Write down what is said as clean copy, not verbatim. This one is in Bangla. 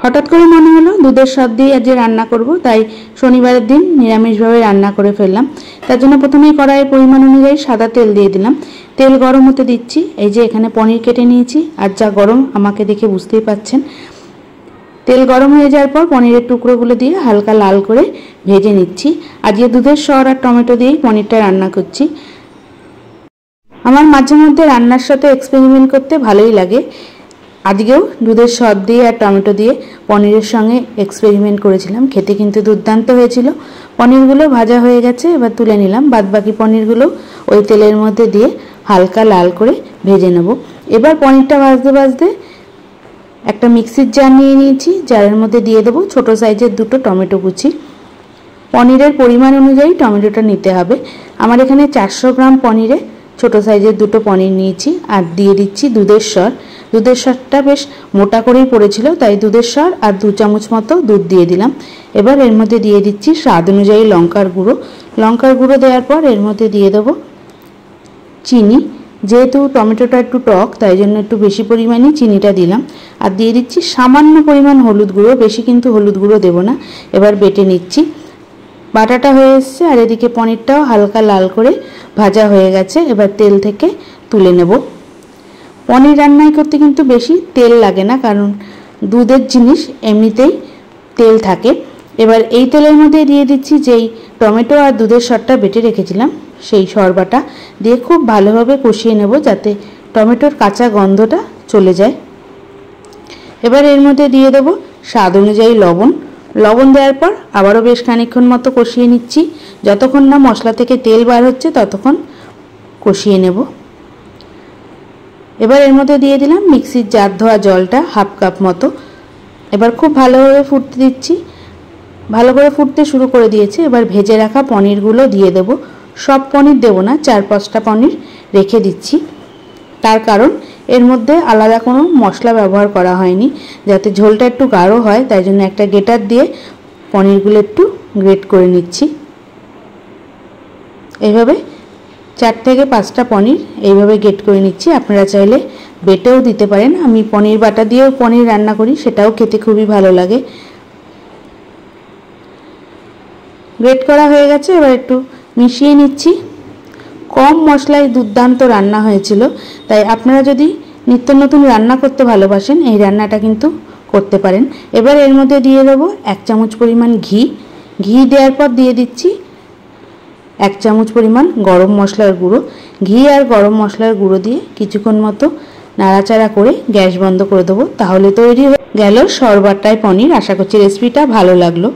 হঠাৎ করে মনে হলো দুধের সর দিয়ে আজ রান্না করব, তাই শনিবারের দিন নিরামিষভাবে রান্না করে ফেললাম। তার জন্য প্রথমেই কড়াইয়ের পরিমাণ অনুযায়ী সাদা তেল দিয়ে দিলাম। তেল গরম হতে দিচ্ছি। এই যে এখানে পনির কেটে নিয়েছি, আর যা গরম আমাকে দেখে বুঝতেই পাচ্ছেন। তেল গরম হয়ে যাওয়ার পর পনিরের টুকরোগুলো দিয়ে হালকা লাল করে ভেজে নিচ্ছি। আজকে দুধের সর আর টমেটো দিয়েই পনিরটা রান্না করছি। আমার মাঝে মধ্যে রান্নার সাথে এক্সপেরিমেন্ট করতে ভালোই লাগে। আজকেও দুধের সর দিয়ে আর টমেটো দিয়ে পনিরের সঙ্গে এক্সপেরিমেন্ট করেছিলাম, খেতে কিন্তু দুর্দান্ত হয়েছিল। পনিরগুলো ভাজা হয়ে গেছে, এবার তুলে নিলাম। বাদবাকি পনিরগুলো ওই তেলের মধ্যে দিয়ে হালকা লাল করে ভেজে নেব। এবার পনিরটা ভাজতে ভাজতে একটা মিক্সির জার নিয়ে নিয়েছি, জারের মধ্যে দিয়ে দেবো ছোটো সাইজের দুটো টমেটো কুচি। পনিরের পরিমাণ অনুযায়ী টমেটোটা নিতে হবে। আমার এখানে 400 গ্রাম পনিরে ছোটো সাইজের দুটো পনির নিয়েছি, আর দিয়ে দিচ্ছি দুধের সর। দুধের সরটা বেশ মোটা করেই পড়েছিল, তাই দুধের সর আর 2 চামচ মতো দুধ দিয়ে দিলাম। এবার এর মধ্যে দিয়ে দিচ্ছি স্বাদ অনুযায়ী লঙ্কার গুঁড়ো। লঙ্কার গুঁড়ো দেওয়ার পর এর মধ্যে দিয়ে দেবো চিনি। যেহেতু টমেটোটা একটু টক, তাই জন্য একটু বেশি পরিমাণে চিনিটা দিলাম। আর দিয়ে দিচ্ছি সামান্য পরিমাণ হলুদ গুঁড়ো, বেশি কিন্তু হলুদ গুঁড়ো দেবো না। এবার বেটে নিচ্ছি। বাটাটা হয়ে এসছে, আর এদিকে পনিরটাও হালকা লাল করে ভাজা হয়ে গেছে। এবার তেল থেকে তুলে নেব। পনির রান্নায় করতে কিন্তু বেশি তেল লাগে না, কারণ দুধের জিনিস এমনিতেই তেল থাকে। এবার এই তেলের মধ্যে দিয়ে দিচ্ছি যেই টমেটো আর দুধের সরটা বেটে রেখেছিলাম, সেই সরবাটা দিয়ে খুব ভালোভাবে কষিয়ে নেব, যাতে টমেটোর কাঁচা গন্ধটা চলে যায়। এবার এর মধ্যে দিয়ে দেবো স্বাদ অনুযায়ী লবণ। লবণ দেওয়ার পর আবারও বেশ খানিকক্ষণ মতো কষিয়ে নিচ্ছি। যতক্ষণ না মশলা থেকে তেল বার হচ্ছে ততক্ষণ কষিয়ে নেব। এবার এর মধ্যে দিয়ে দিলাম মিক্সির জার ধোয়া জলটা, 1/2 কাপ মতো। এবার খুব ভালোভাবে ফুটতে দিচ্ছি। ভালো করে ফুটতে শুরু করে দিয়েছে। এবার ভেজে রাখা পনিরগুলো দিয়ে দেব। সব পনির দেবো না, 4-5টা পনির রেখে দিচ্ছি। তার কারণ এর মধ্যে আলাদা কোনো মশলা ব্যবহার করা হয়নি, যাতে ঝোলটা একটু গাঢ় হয়, তাই জন্য একটা গ্রেটার দিয়ে পনিরগুলো একটু গ্রেট করে নিচ্ছি। এইভাবে 4 থেকে 5টা পনির এইভাবে গ্রেট করে নিচ্ছি। আপনারা চাইলে বেটেও দিতে পারেন। আমি পনির বাটা দিয়েও পনির রান্না করি, সেটাও খেতে খুবই ভালো লাগে। গ্রেট করা হয়ে গেছে, এবার একটু মিশিয়ে নিচ্ছি। কম মশলায় দুর্দান্ত রান্না হয়েছিল, তাই আপনারা যদি নিত্য নতুন রান্না করতে ভালোবাসেন এই রান্নাটা কিন্তু করতে পারেন। এবার এর মধ্যে দিয়ে দেবো 1 চামচ পরিমাণ ঘি। ঘি দেওয়ার পর দিয়ে দিচ্ছি 1 চামচ পরিমাণ গরম মশলার গুঁড়ো। ঘি আর গরম মশলার গুঁড়ো দিয়ে কিছুক্ষণ মতো নাড়াচাড়া করে গ্যাস বন্ধ করে দেবো। তাহলে তৈরি হয়ে গেল সরবাটায় পনির। আশা করছি রেসিপিটা ভালো লাগলো।